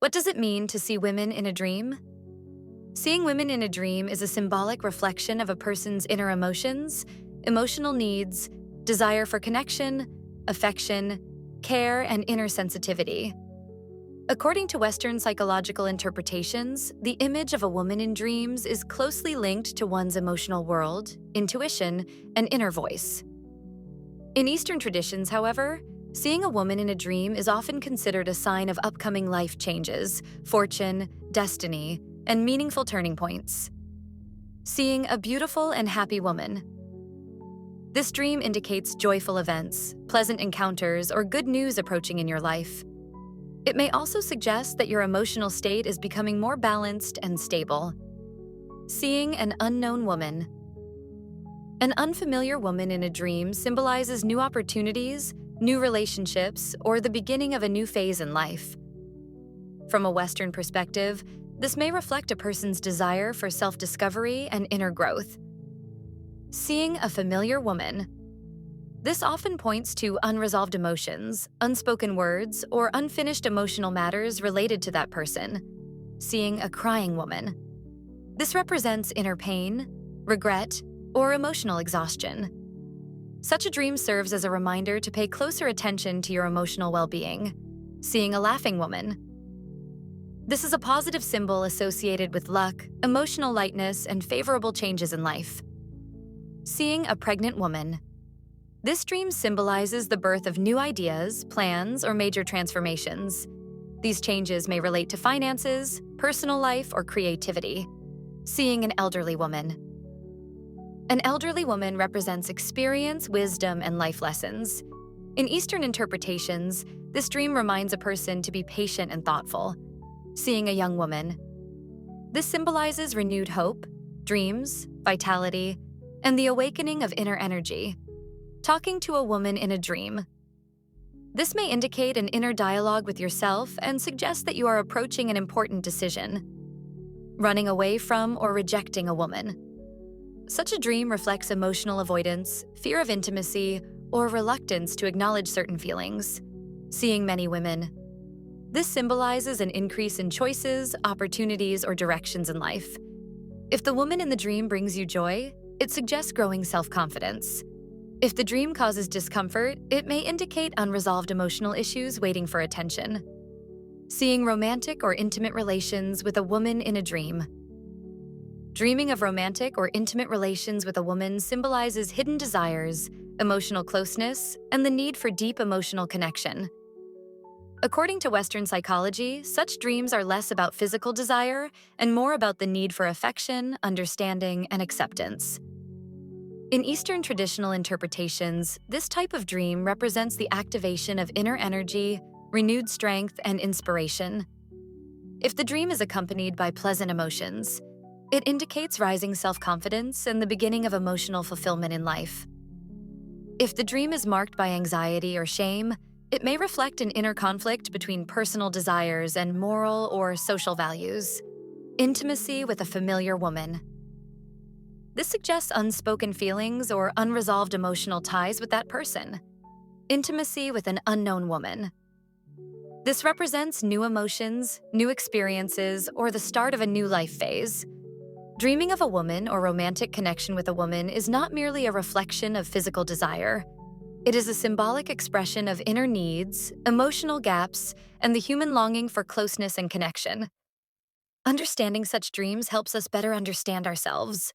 What does it mean to see women in a dream? Seeing women in a dream is a symbolic reflection of a person's inner emotions, emotional needs, desire for connection, affection, care, and inner sensitivity. According to Western psychological interpretations, the image of a woman in dreams is closely linked to one's emotional world, intuition, and inner voice. In Eastern traditions, however, seeing a woman in a dream is often considered a sign of upcoming life changes, fortune, destiny, and meaningful turning points. Seeing a beautiful and happy woman. This dream indicates joyful events, pleasant encounters, or good news approaching in your life. It may also suggest that your emotional state is becoming more balanced and stable. Seeing an unknown woman. An unfamiliar woman in a dream symbolizes new opportunities, new relationships, or the beginning of a new phase in life. From a Western perspective, this may reflect a person's desire for self-discovery and inner growth. Seeing a familiar woman. This often points to unresolved emotions, unspoken words, or unfinished emotional matters related to that person. Seeing a crying woman. This represents inner pain, regret, or emotional exhaustion. Such a dream serves as a reminder to pay closer attention to your emotional well-being. Seeing a laughing woman. This is a positive symbol associated with luck, emotional lightness, and favorable changes in life. Seeing a pregnant woman. This dream symbolizes the birth of new ideas, plans, or major transformations. These changes may relate to finances, personal life, or creativity. Seeing an elderly woman. An elderly woman represents experience, wisdom, and life lessons. In Eastern interpretations, this dream reminds a person to be patient and thoughtful. Seeing a young woman. This symbolizes renewed hope, dreams, vitality, and the awakening of inner energy. Talking to a woman in a dream. This may indicate an inner dialogue with yourself and suggest that you are approaching an important decision. Running away from or rejecting a woman. Such a dream reflects emotional avoidance, fear of intimacy, or reluctance to acknowledge certain feelings. Seeing many women. This symbolizes an increase in choices, opportunities, or directions in life. If the woman in the dream brings you joy, it suggests growing self-confidence. If the dream causes discomfort, it may indicate unresolved emotional issues waiting for attention. Seeing romantic or intimate relations with a woman in a dream. Dreaming of romantic or intimate relations with a woman symbolizes hidden desires, emotional closeness, and the need for deep emotional connection. According to Western psychology, such dreams are less about physical desire and more about the need for affection, understanding, and acceptance. In Eastern traditional interpretations, this type of dream represents the activation of inner energy, renewed strength, and inspiration. If the dream is accompanied by pleasant emotions, it indicates rising self-confidence and the beginning of emotional fulfillment in life. If the dream is marked by anxiety or shame, it may reflect an inner conflict between personal desires and moral or social values. Intimacy with a familiar woman. This suggests unspoken feelings or unresolved emotional ties with that person. Intimacy with an unknown woman. This represents new emotions, new experiences, or the start of a new life phase. Dreaming of a woman or romantic connection with a woman is not merely a reflection of physical desire. It is a symbolic expression of inner needs, emotional gaps, and the human longing for closeness and connection. Understanding such dreams helps us better understand ourselves,